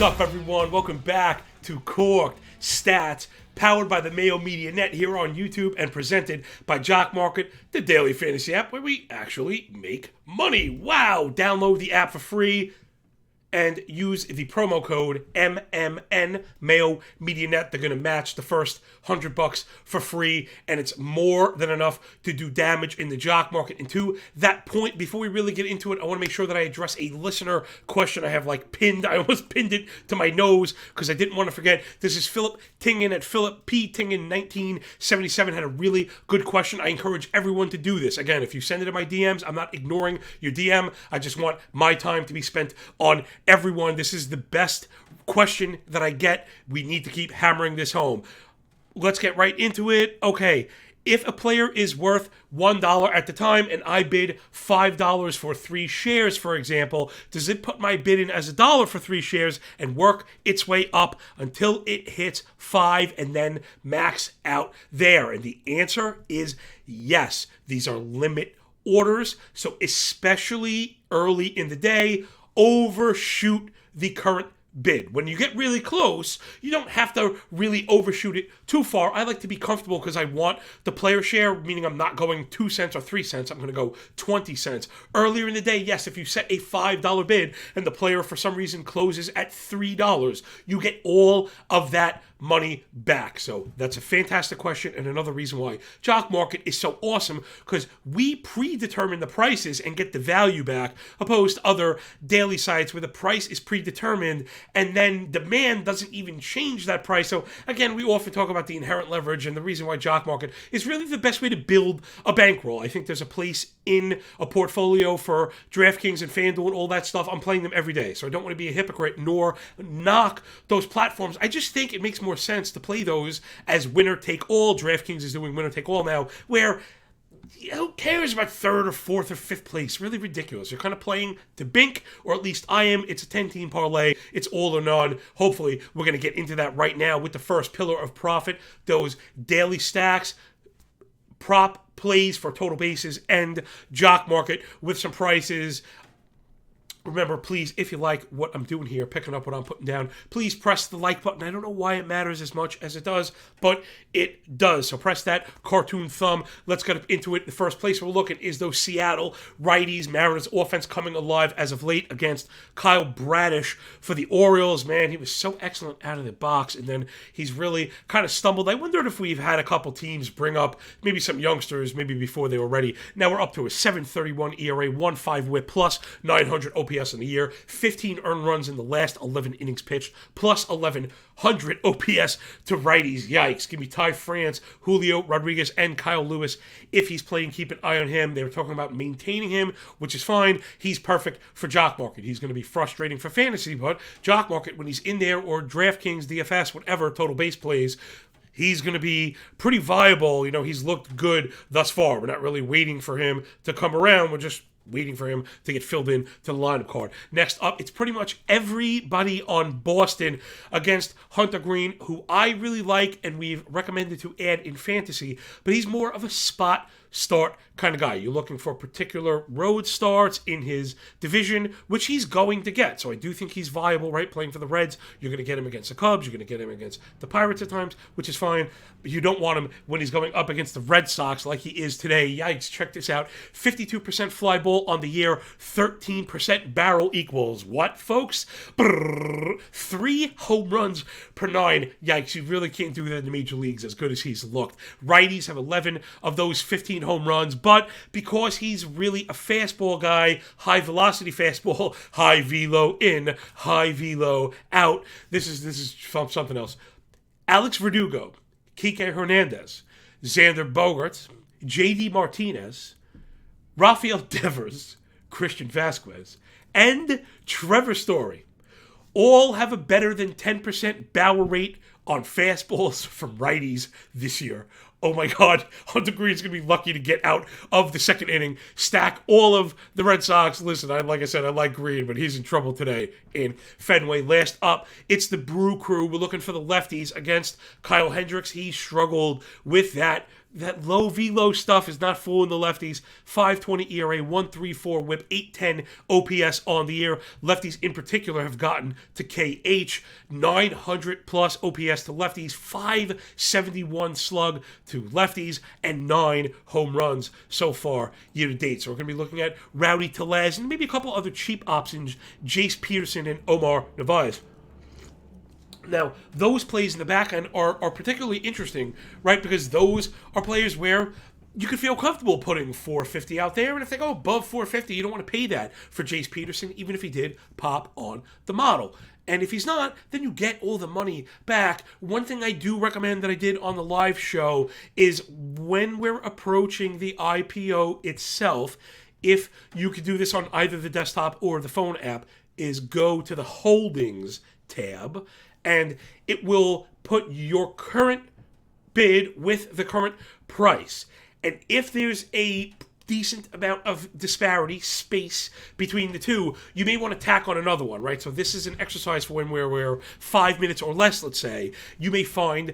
What's up, everyone? Welcome back to Corked Stats, powered by the Mayo Media Net here on YouTube and presented by Jock Market, the daily fantasy app where we actually make money. Wow! Download the app for free and use the promo code MMN, Mayo Media Net. They're going to match the first $100 for free, and it's more than enough to do damage in the jock market. And to that point, before we really get into it, I want to make sure that I address a listener question I have pinned. I almost pinned it to my nose because I didn't want to forget. This is Philip Tingen at Philip P. Tingen 1977 had a really good question. I encourage everyone to do this. Again, if you send it in my DMs, I'm not ignoring your DM. I just want my time to be spent on everyone. This is the best question that I get. We need to keep hammering this home. Let's get right into it. Okay, if a player is worth $1 at the time and I bid $5 for 3 shares, for example, does it put my bid in as $1 for 3 shares and work its way up until it hits 5 and then max out there? And the answer is yes. These are limit orders, so especially early in the day, overshoot the current bid. When you get really close, you don't have to really overshoot it too far. I like to be comfortable because I want the player share, meaning I'm not going 2 cents or 3 cents. I'm going to go 20 cents. Earlier in the day, yes, if you set a $5 bid and the player for some reason closes at $3, you get all of that money back. So that's a fantastic question, and another reason why Jock Market is so awesome, because we predetermine the prices and get the value back, opposed to other daily sites where the price is predetermined and then demand doesn't even change that price. So again, we often talk about the inherent leverage, and the reason why Jock Market is really the best way to build a bankroll. I think there's a place in a portfolio for DraftKings and FanDuel and all that stuff. I'm playing them every day, so I don't want to be a hypocrite nor knock those platforms. I just think it makes more sense to play those as winner take all. DraftKings is doing winner take all now, where who cares about 3rd or 4th or 5th place? Really ridiculous. You're kind of playing to bink, or at least I am. It's a 10-team parlay. It's all or none. Hopefully, we're going to get into that right now with the first pillar of profit, those daily stacks, prop plays for total bases, and Jock Market with some prices. Remember, please, if you like what I'm doing here, picking up what I'm putting down, please press the like button. I don't know why it matters as much as it does, but it does. So press that cartoon thumb. Let's get into it. The first place we're looking is those Seattle righties. Mariners offense coming alive as of late against Kyle Bradish for the Orioles. Man, he was so excellent out of the box, and then he's really kind of stumbled. I wondered if we've had a couple teams bring up maybe some youngsters, maybe before they were ready. Now we're up to a 7.31 ERA, 1.5 WHIP, plus 900 OPS in the year, 15 earned runs in the last 11 innings pitched, plus 1,100 OPS to righties. Yikes. Give me Ty France, Julio Rodriguez, and Kyle Lewis. If he's playing, keep an eye on him. They were talking about maintaining him, which is fine. He's perfect for Jock Market. He's going to be frustrating for fantasy, but Jock Market, when he's in there, or DraftKings, DFS, whatever, total base plays, he's going to be pretty viable. You know, he's looked good thus far. We're not really waiting for him to come around. We're just waiting for him to get filled in to the lineup card. Next up, it's pretty much everybody on Boston against Hunter Green, who I really like and we've recommended to add in fantasy, but he's more of a spot start kind of guy. You're looking for particular road starts in his division, which he's going to get. So I do think he's viable, right? Playing for the Reds, you're going to get him against the Cubs, you're going to get him against the Pirates at times, which is fine. But you don't want him when he's going up against the Red Sox like he is today. Yikes, check this out. 52% fly ball on the year, 13% barrel equals what, folks? 3 home runs per 9. Yikes, you really can't do that in the major leagues as good as he's looked. Righties have 11 of those 15 home runs, but because he's really a fastball guy, high velocity fastball, high velo in, high velo out. This is something else. Alex Verdugo, Kike Hernandez, Xander Bogaerts, J.D. Martinez, Rafael Devers, Christian Vasquez, and Trevor Story all have a better than 10% barrel rate on fastballs from righties this year. Oh my God, Hunter Green's going to be lucky to get out of the second inning, stack all of the Red Sox. Listen, like I said, I like Green, but he's in trouble today in Fenway. Last up, it's the Brew Crew. We're looking for the lefties against Kyle Hendricks. He struggled with that. That low velo stuff is not fooling the lefties. 5.20 ERA, 1.34 WHIP, 8.10 OPS on the year. Lefties in particular have gotten to KH, 900 plus OPS to lefties, 571 slug to lefties, and 9 home runs so far year to date. So we're going to be looking at Rowdy Tellez and maybe a couple other cheap options, Jace Peterson and Omar Narvaez. Now, those plays in the back end are particularly interesting, right? Because those are players where you could feel comfortable putting $450 out there. And if they go above $450, you don't want to pay that for Jace Peterson, even if he did pop on the model. And if he's not, then you get all the money back. One thing I do recommend that I did on the live show is when we're approaching the IPO itself, if you could do this on either the desktop or the phone app, is go to the Holdings tab, and it will put your current bid with the current price. And if there's a decent amount of disparity, space between the two, you may want to tack on another one, right? So this is an exercise for when we're 5 minutes or less, let's say. You may find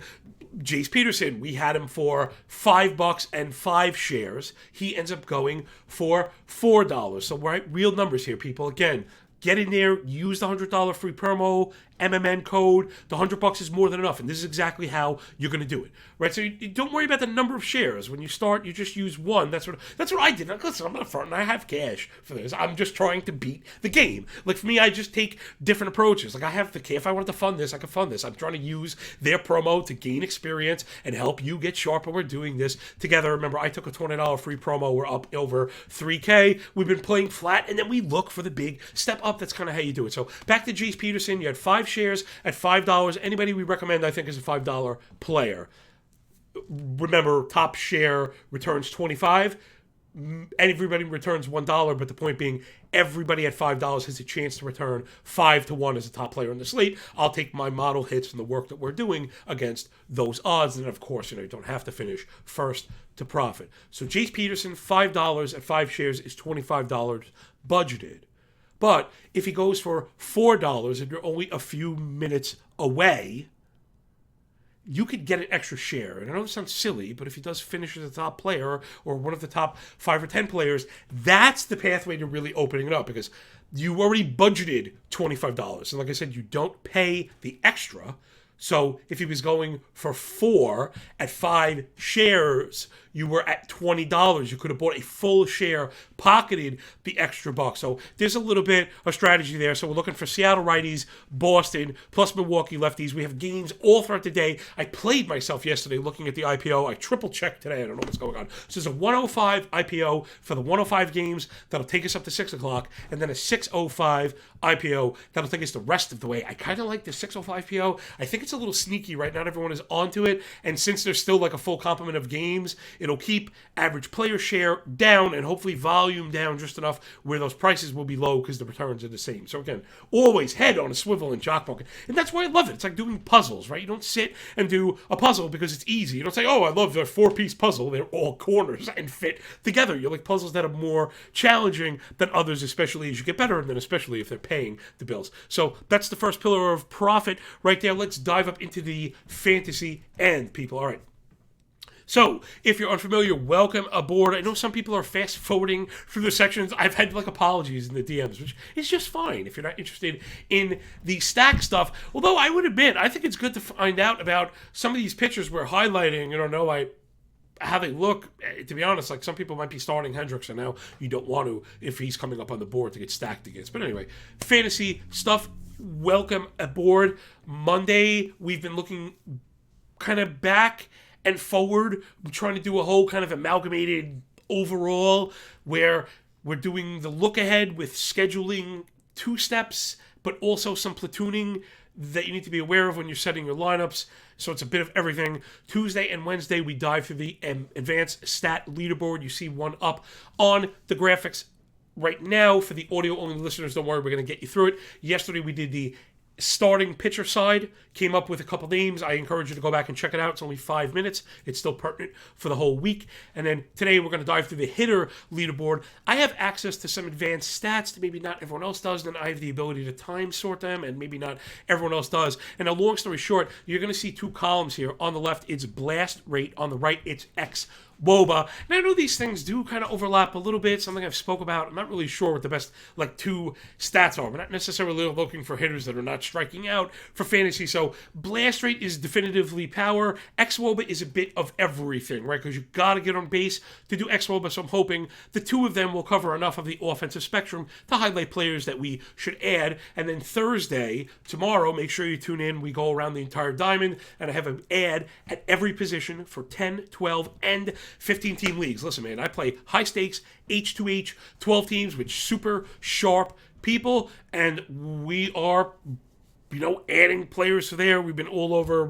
Jace Peterson, we had him for $5 and 5 shares. He ends up going for $4. So right, real numbers here, people. Again, get in there, use the $100 free promo, MMN code. The $100 is more than enough, and this is exactly how you're going to do it, right? So you don't worry about the number of shares. When you start, you just use one. That's what I did. Now, listen, I'm not front, and I have cash for this. I'm just trying to beat the game. Like for me, I just take different approaches. Like I have the if I wanted to fund this, I could fund this. I'm trying to use their promo to gain experience and help you get sharper. We're doing this together. Remember, I took a $20 free promo. We're up over 3K. We've been playing flat, and then we look for the big step up. That's kind of how you do it. So back to Jace Peterson. You had 5 shares at $5. Anybody we recommend, I think, is a $5 player. Remember, top share returns $25. Everybody returns $1, but the point being, everybody at $5 has a chance to return 5-1 as a top player in the slate. I'll take my model hits and the work that we're doing against those odds. And of course, you don't have to finish first to profit. So Jace Peterson, $5 at 5 shares is $25 budgeted. But if he goes for $4 and you're only a few minutes away, you could get an extra share. And I know this sounds silly, but if he does finish as a top player or one of the top 5 or 10 players, that's the pathway to really opening it up, because you already budgeted $25. And like I said, you don't pay the extra. So if he was going for 4 at 5 shares, you were at $20. You could have bought a full share, pocketed the extra buck. So there's a little bit of strategy there. So we're looking for Seattle righties, Boston, plus Milwaukee lefties. We have games all throughout the day. I played myself yesterday looking at the IPO. I triple-checked today. I don't know what's going on. So there's a 105 IPO for the 105 games. That'll take us up to 6 o'clock. And then a 605 IPO. That'll take us the rest of the way. I kind of like the 605 IPO. I think it's a little sneaky, right? Not everyone is onto it. And since there's still like a full complement of games, it'll keep average player share down and hopefully volume down just enough where those prices will be low because the returns are the same. So again, always head on a swivel in Jock Market. And that's why I love it. It's like doing puzzles, right? You don't sit and do a puzzle because it's easy. You don't say, oh, I love the 4-piece puzzle. They're all corners and fit together. You like puzzles that are more challenging than others, especially as you get better, and then especially if they're paying the bills. So that's the first pillar of profit right there. Let's dive up into the fantasy end, people. All right. So, if you're unfamiliar, welcome aboard. I know some people are fast forwarding through the sections. I've had apologies in the DMs, which is just fine if you're not interested in the stack stuff. Although I would admit, I think it's good to find out about some of these pitchers we're highlighting. How they look. To be honest, some people might be starting Hendricks, and now you don't want to if he's coming up on the board to get stacked against. But anyway, fantasy stuff. Welcome aboard. Monday, we've been looking kind of back and forward. I'm trying to do a whole kind of amalgamated overall where we're doing the look ahead with scheduling 2 steps, but also some platooning that you need to be aware of when you're setting your lineups. So it's a bit of everything. Tuesday and Wednesday, we dive through the advanced stat leaderboard. You see one up on the graphics right now. For the audio-only listeners, don't worry, we're going to get you through it. Yesterday, we did the starting pitcher side, came up with a couple names. I encourage you to go back and check it out. It's only 5 minutes. It's still pertinent for the whole week. And then today we're going to dive through the hitter leaderboard. I have access to some advanced stats that maybe not everyone else does. Then I have the ability to time sort them, and maybe not everyone else does. And a long story short, you're going to see 2 columns here. On the left, it's blast rate. On the right, it's WOBA. And I know these things do kind of overlap a little bit, something I've spoke about. I'm not really sure what the best 2 stats are. We're not necessarily looking for hitters that are not striking out for fantasy. So blast rate is definitively power. WOBA is a bit of everything, right? Because you got to get on base to do WOBA. So I'm hoping the 2 of them will cover enough of the offensive spectrum to highlight players that we should add. And then Thursday, tomorrow, make sure you tune in. We go around the entire diamond, and I have an ad at every position for 10, 12, and 15-team leagues. Listen, man, I play high stakes, H2H, 12 teams with super sharp people, and we are, adding players to there. We've been all over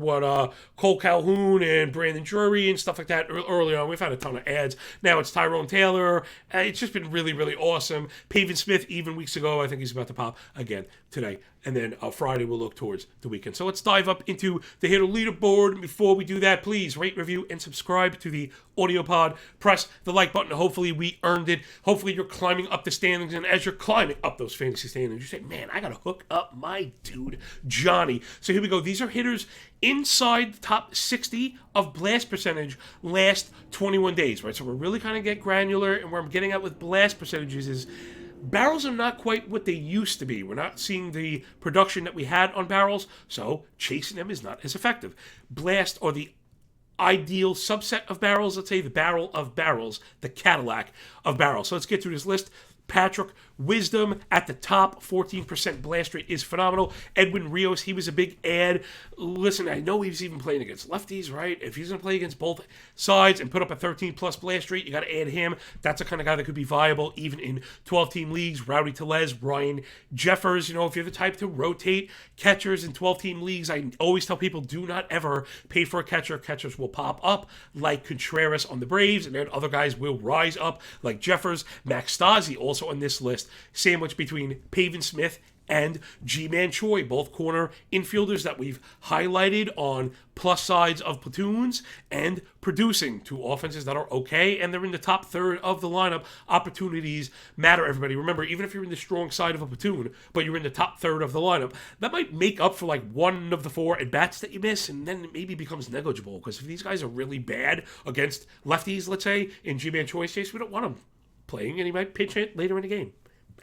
Cole Calhoun and Brandon Drury and stuff like that early on. We've had a ton of ads. Now it's Tyrone Taylor. It's just been really, really awesome. Pavin Smith, even weeks ago, I think he's about to pop again today. And then Friday we'll look towards the weekend. So let's dive up into the hitter leaderboard. Before we do that, please rate, review, and subscribe to the audio pod. Press the like button. Hopefully we earned it. Hopefully you're climbing up the standings. And as you're climbing up those fantasy standings, you say, man, I got to hook up my dude, Johnny. So here we go. These are hitters inside the top 60 of blast percentage last 21 days, right? So we're really kind of get granular. And where I'm getting at with blast percentages is barrels are not quite what they used to be. We're not seeing the production that we had on barrels, so chasing them is not as effective. Blast, or the ideal subset of barrels, let's say the barrel of barrels, the Cadillac of barrels. So let's get through this list. Patrick Wisdom at the top, 14% blast rate is phenomenal. Edwin Rios, he was a big ad. Listen, I know he's even playing against lefties, right? If he's going to play against both sides and put up a 13-plus blast rate, you got to add him. That's the kind of guy that could be viable even in 12-team leagues. Rowdy Tellez, Ryan Jeffers, if you're the type to rotate catchers in 12-team leagues, I always tell people do not ever pay for a catcher. Catchers will pop up like Contreras on the Braves, and then other guys will rise up like Jeffers. Max Stassi also on this list, sandwiched between Pavin Smith and G-Man Choi, both corner infielders that we've highlighted on plus sides of platoons and producing two offenses that are okay, and they're in the top third of the lineup. Opportunities matter, everybody. Remember, even if you're in the strong side of a platoon, but you're in the top third of the lineup, that might make up for like one of the 4 at-bats that you miss, and then it maybe becomes negligible, because if these guys are really bad against lefties, let's say, in G-Man Choi's case, we don't want them playing, and he might pitch it later in the game.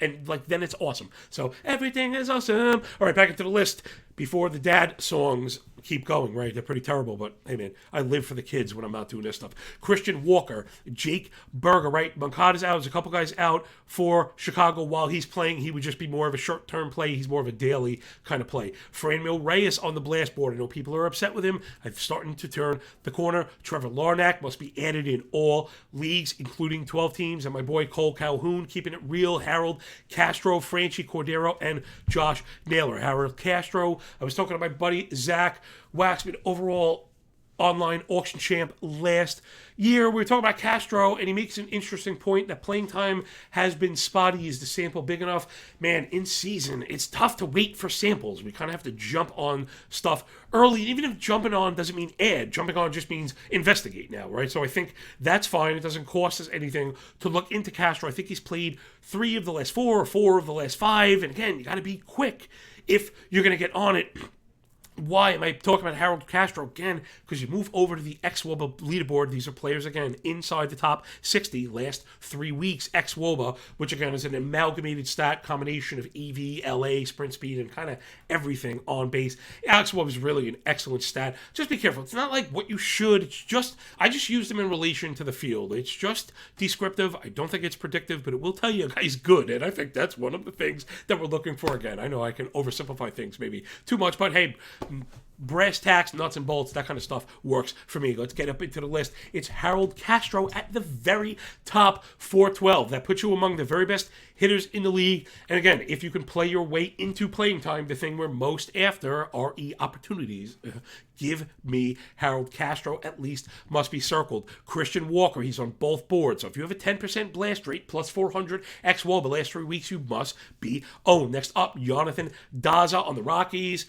And then it's awesome. So everything is awesome. All right, back into the list. Before the dad songs keep going, right? They're pretty terrible, but hey, man, I live for the kids when I'm not doing this stuff. Christian Walker, Jake Berger, right? Moncada's out. There's a couple guys out for Chicago while he's playing. He would just be more of a short-term play. He's more of a daily kind of play. Franmil Reyes on the blast board. I know people are upset with him. I'm starting to turn the corner. Trevor Larnack must be added in all leagues, including 12 teams. And my boy Cole Calhoun, keeping it real. Harold Castro, Franchi Cordero, and Josh Naylor. Harold Castro, I was talking to my buddy Zach Waxman, overall online auction champ last year. We were talking about Castro, and he makes an interesting point that playing time has been spotty. Is the sample big enough? Man, in season, it's tough to wait for samples. We kind of have to jump on stuff early. And even if jumping on doesn't mean add, jumping on just means investigate now, right? So I think that's fine. It doesn't cost us anything to look into Castro. I think he's played 3 of the last 4 or 4 of the last 5. And again, you got to be quick if you're going to get on it. Why am I talking about Harold Castro again? Because you move over to the xWOBA leaderboard. These are players, again, inside the top 60 last 3 weeks. xWOBA, which again is an amalgamated stat combination of EV, LA, sprint speed, and kind of everything on base. xWOBA is really an excellent stat. Just be careful. It's not like what you should. It's just, I just use them in relation to the field. It's just descriptive. I don't think it's predictive, but it will tell you a guy's good. And I think that's one of the things that we're looking for. Again, I know I can oversimplify things maybe too much, but hey, brass tacks, nuts and bolts, that kind of stuff works for me. Let's get up into the list. It's Harold Castro at the very top, 412. That puts you among the very best hitters in the league. And again, if you can play your way into playing time, the thing we're most after are opportunities. Give me Harold Castro, at least must be circled. Christian Walker, he's on both boards. So if you have a 10% blast rate, plus 400 XWAL the last 3 weeks, you must be owned. Next up, Jonathan Daza on the Rockies.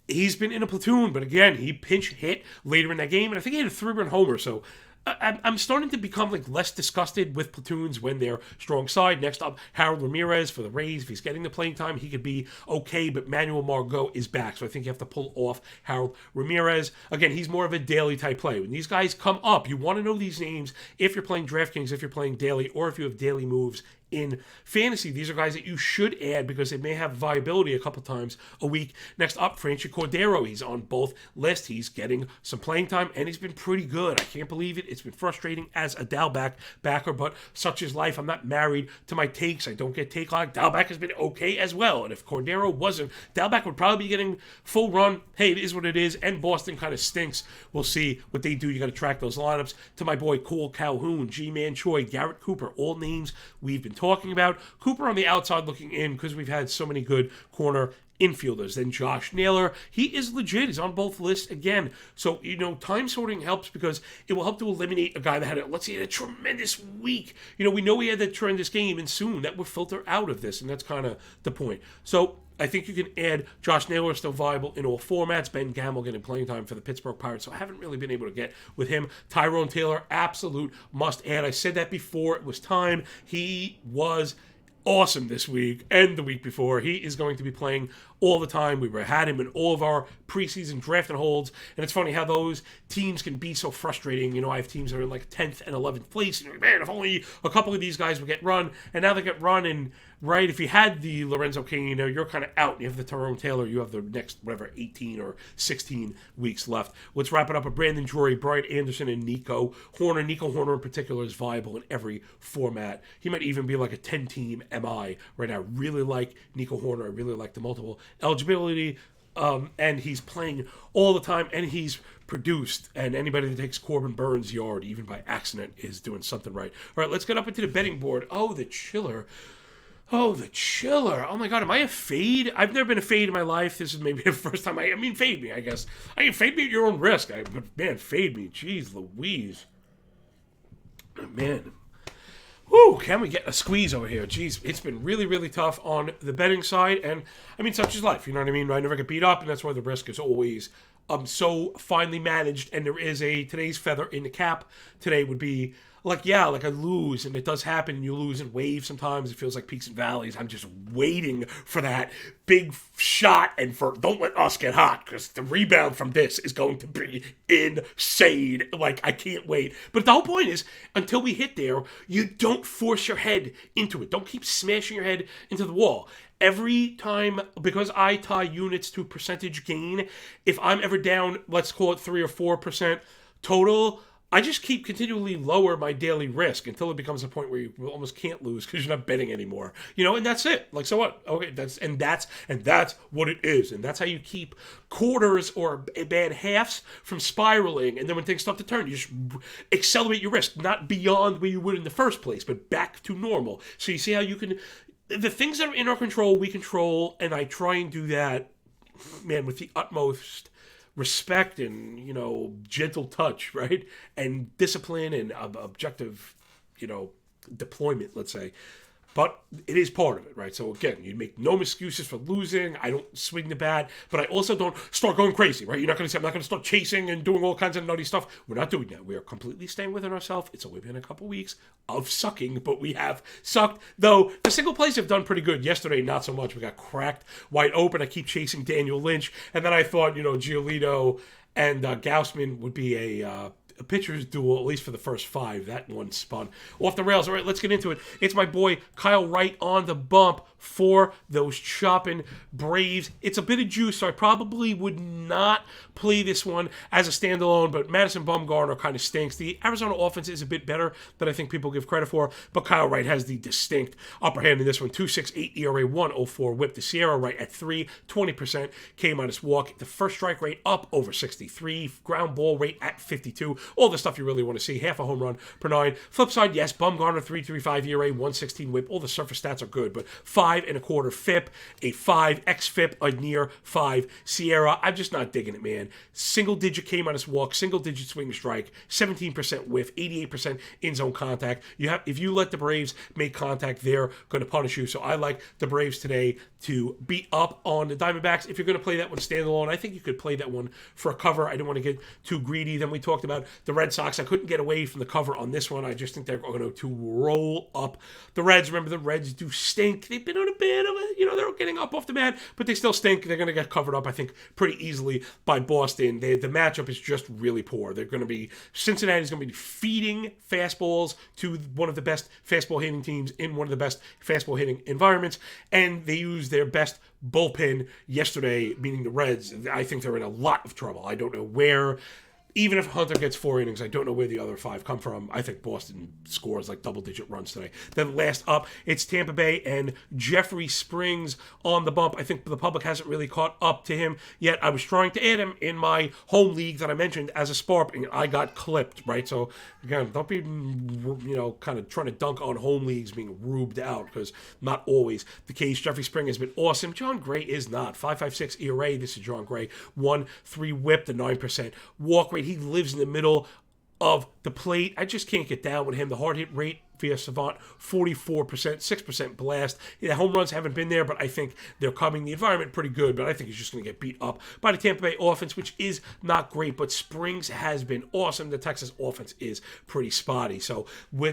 He's been in a platoon, but again, he pinch hit later in that game, and I think he had a 3-run homer, so I'm starting to become less disgusted with platoons when they're strong side. Next up, Harold Ramirez for the Rays. If he's getting the playing time, he could be okay, but Manuel Margot is back, so I think you have to pull off Harold Ramirez. Again, he's more of a daily type play. When these guys come up, you want to know these names if you're playing DraftKings, if you're playing daily, or if you have daily moves in fantasy. These are guys that you should add because they may have viability a couple times a week. Next up, Franchi Cordero. He's on both lists. He's getting some playing time, and he's been pretty good. I can't believe it. It's been frustrating as a Dalbec backer, but such is life. I'm not married to my takes. I don't get take lock. Dalbec has been okay as well, and if Cordero wasn't, Dalbec would probably be getting full run. Hey, it is what it is, and Boston kind of stinks. We'll see what they do. You got to track those lineups. To my boy Cole Calhoun, G-Man Choi, Garrett Cooper, all names we've been talking about. Cooper on the outside looking in because we've had so many good corner infielders. Then Josh Naylor, he is legit. He's on both lists again. So, time sorting helps because it will help to eliminate a guy that had a tremendous week. We know he had that tremendous game, and soon that will filter out of this, and that's kind of the point. So, I think you can add Josh Naylor, still viable in all formats. Ben Gamble getting playing time for the Pittsburgh Pirates, so I haven't really been able to get with him. Tyrone Taylor, absolute must add. I said that before it was time. He was awesome this week and the week before. He is going to be playing all the time. We had him in all of our preseason draft and holds, and it's funny how those teams can be so frustrating. I have teams that are in 10th and 11th place, and man, if only a couple of these guys would get run, and now they get run, and right, if you had the Lorenzo Cain, you're kind of out. You have the Tyrone Taylor, you have the next, 18 or 16 weeks left. Let's wrap it up with Brandon Drury, Brian Anderson, and Nico Horner. Nico Horner in particular is viable in every format. He might even be a 10-team MI right now. Really like Nico Horner. I really like the multiple eligibility, and he's playing all the time, and he's produced, and anybody that takes Corbin Burns' yard, even by accident, is doing something right. All right, let's get up into the betting board. Oh, the chiller. Oh my God, am I a fade? I've never been a fade in my life. This is maybe the first time fade me, I guess. Fade me at your own risk. Man, fade me. Jeez Louise. Man. Whew, can we get a squeeze over here? Jeez, it's been really, really tough on the betting side, and such is life, you know what I mean? I never get beat up, and that's why the risk is always so finely managed, and there is today's feather in the cap. Today would be I lose, and it does happen, you lose in waves sometimes. It feels like peaks and valleys. I'm just waiting for that big shot, and for don't let us get hot, because the rebound from this is going to be insane. I can't wait. But the whole point is, until we hit there, you don't force your head into it. Don't keep smashing your head into the wall. Every time, because I tie units to percentage gain, if I'm ever down, let's call it 3 or 4% total, I just keep continually lower my daily risk until it becomes a point where you almost can't lose because you're not betting anymore. And that's it. So what? Okay, that's what it is. And that's how you keep quarters or bad halves from spiraling. And then when things start to turn, you just accelerate your risk, not beyond where you would in the first place, but back to normal. So you see how you can, the things that are in our control, we control, and I try and do that, man, with the utmost respect and, gentle touch, right? And discipline and objective, deployment, let's say. But it is part of it, right? So again, you make no excuses for losing. I don't swing the bat, but I also don't start going crazy, right? You're not going to say, I'm not going to start chasing and doing all kinds of nutty stuff. We're not doing that. We are completely staying within ourselves. It's only been a couple weeks of sucking, but we have sucked. Though the single plays have done pretty good. Yesterday, not so much. We got cracked wide open. I keep chasing Daniel Lynch. And then I thought, Giolito and Gaussman would be a a pitcher's duel, at least for the first 5. That one spun off the rails. All right, let's get into it. It's my boy Kyle Wright on the bump for those chopping Braves. It's a bit of juice, so I probably would not play this one as a standalone, but Madison Bumgarner kind of stinks. The Arizona offense is a bit better than I think people give credit for, but Kyle Wright has the distinct upper hand in this one. 2.68 ERA, 104 whip. The Sierra Wright at 3, 20% K- walk. The first strike rate up over 63, ground ball rate at 52. All the stuff you really want to see. Half a home run per 9. Flip side, yes, Bumgarner 3.35 ERA, 116 whip. All the surface stats are good, but 5.25 FIP, a 5 xFIP, a near 5 Sierra. I'm just not digging it, man. Single digit K- walk, single digit swing strike, 17% whiff, 88% in zone contact. If you let the Braves make contact, they're going to punish you. So I like the Braves today to beat up on the Diamondbacks. If you're going to play that one standalone, I think you could play that one for a cover. I didn't want to get too greedy. Then we talked about the Red Sox. I couldn't get away from the cover on this one. I just think they're going to roll up the Reds. Remember, the Reds do stink. They've been on a bit of a, they're getting up off the mat, but they still stink. They're going to get covered up, I think, pretty easily by Boston. The matchup is just really poor. Cincinnati's going to be feeding fastballs to one of the best fastball hitting teams in one of the best fastball hitting environments, and they use their best bullpen yesterday, meaning the Reds. I think they're in a lot of trouble. I don't know where. Even if Hunter gets 4 innings, I don't know where the other 5 come from. I think Boston scores like double-digit runs today. Then last up, it's Tampa Bay and Jeffrey Springs on the bump. I think the public hasn't really caught up to him yet. I was trying to add him in my home league that I mentioned as a spark, and I got clipped, right? So, again, don't be, kind of trying to dunk on home leagues being rubed out, because not always the case. Jeffrey Spring has been awesome. John Gray is not. 5.56 ERA. This is John Gray. 1.3 whip, the 9% walk rate. He lives in the middle of the plate. I just can't get down with him. The hard hit rate via Savant, 44%, 6% blast. Yeah, home runs haven't been there, but I think they're coming. The environment pretty good, but I think he's just going to get beat up by the Tampa Bay offense, which is not great, but Springs has been awesome. The Texas offense is pretty spotty. So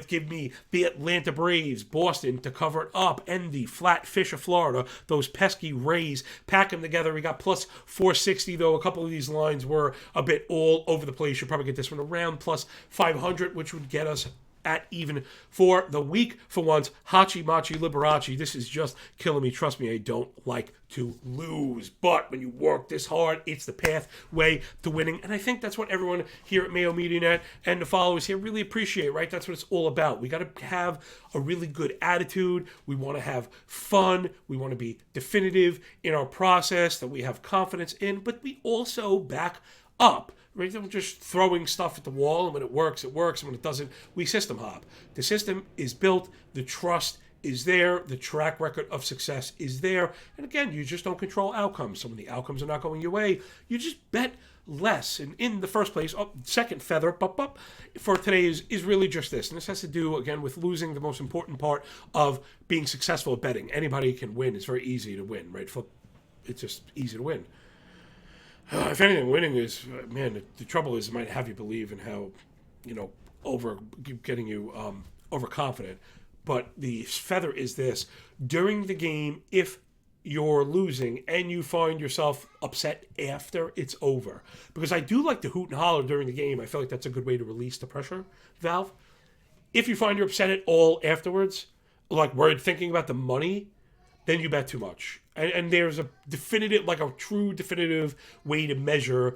give me the Atlanta Braves, Boston to cover it up, and the Flat Fish of Florida, those pesky Rays, pack them together. We got plus 460, though. A couple of these lines were a bit all over the place. You'll probably get this one around plus 500, which would get us at even for the week for once. Hachi Machi Liberace. This is just killing me. Trust me, I don't like to lose. But when you work this hard, it's the pathway to winning. And I think that's what everyone here at Mayo Media Net and the followers here really appreciate, right? That's what it's all about. We got to have a really good attitude. We want to have fun. We want to be definitive in our process that we have confidence in, but we also back up. Right? We're just throwing stuff at the wall, and when it works, and when it doesn't, we system hop. The system is built, the trust is there, the track record of success is there, and again, you just don't control outcomes. So when the outcomes are not going your way, you just bet less. And in the first place, second feather for today is really just this. And this has to do, again, with losing the most important part of being successful at betting. Anybody can win. It's very easy to win, right? It's just easy to win. If anything, winning is, the trouble is it might have you believe in how, getting you overconfident. But the feather is this. During the game, if you're losing and you find yourself upset after it's over, because I do like to hoot and holler during the game. I feel like that's a good way to release the pressure valve. If you find you're upset at all afterwards, like worried, thinking about the money, then you bet too much. And there's a true definitive way to measure,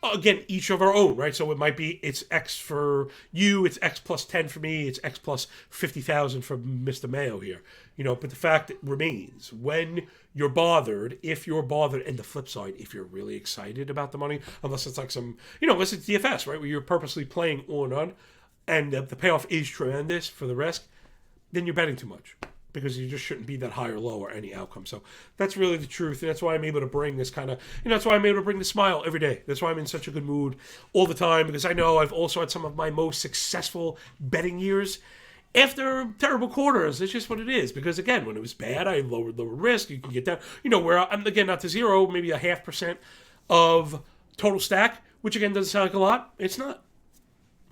again, each of our own, right? So it might be it's X for you, it's X plus 10 for me, it's X plus 50,000 for Mr. Mayo here. But the fact remains, when you're bothered, if you're bothered, and the flip side, if you're really excited about the money, unless it's like unless it's DFS, right, where you're purposely playing on, and the payoff is tremendous for the risk, then you're betting too much, because you just shouldn't be that high or low or any outcome. So that's really the truth. And that's why I'm able to bring this kind of, that's why I'm able to bring the smile every day. That's why I'm in such a good mood all the time, because I know I've also had some of my most successful betting years after terrible quarters. It's just what it is. Because again, when it was bad, I lowered risk. You can get down, where I'm, again, not to zero, maybe a 0.5% of total stack, which again doesn't sound like a lot. It's not.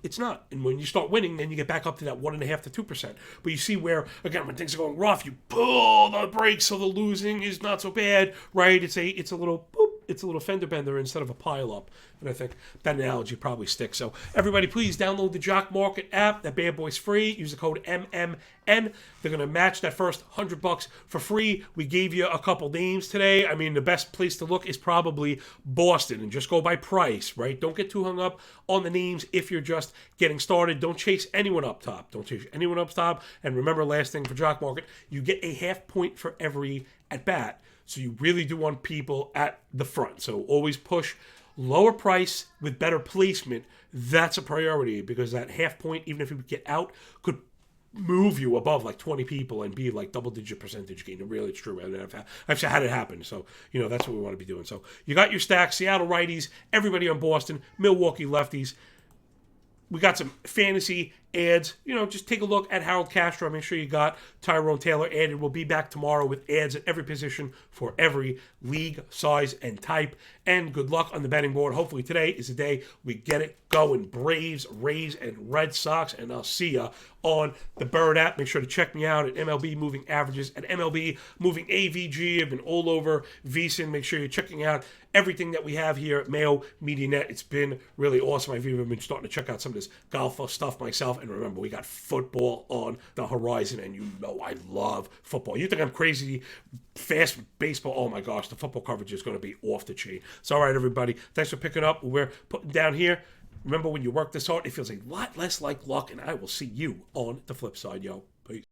It's not. And when you start winning, then you get back up to that 1.5% to 2%. But you see where, again, when things are going rough, you pull the brakes so the losing is not so bad, right? It's a little boop it's a little fender bender instead of a pile up. And I think that analogy probably sticks. So everybody, please download the Jock Market app. That bad boy's free. Use the code MMN. They're going to match that first $100 for free. We gave you a couple names today. I mean, the best place to look is probably Boston, and just go by price, right? Don't get too hung up on the names if you're just getting started. Don't chase anyone up top. And remember, last thing for Jock Market, you get a half point for every at bat. So you really do want people at the front. So always push lower price with better placement. That's a priority, because that half point, even if you get out, could move you above like 20 people and be like double-digit percentage gain. And really, it's true. I've had it happen. So, that's what we want to be doing. So you got your stack, Seattle righties, everybody on Boston, Milwaukee lefties. We got some fantasy ads. Just take a look at Harold Castro. Make sure you got Tyrone Taylor added. We'll be back tomorrow with ads at every position for every league, size, and type. And good luck on the betting board. Hopefully today is the day we get it going. Braves, Rays, and Red Sox. And I'll see ya on the Bird app. Make sure to check me out at MLB Moving Averages, at MLB Moving AVG. I've been all over VSiN. Make sure you're checking out everything that we have here at Mayo Media Net. It's been really awesome. I've even been starting to check out some of this golf stuff myself. And remember, we got football on the horizon, and I love football. You think I'm crazy fast baseball? Oh my gosh, the football coverage is going to be off the chain. So all right, everybody, thanks for picking up what we're putting down here. Remember, when you work this hard, it feels a lot less like luck, and I will see you on the flip side, yo. Peace.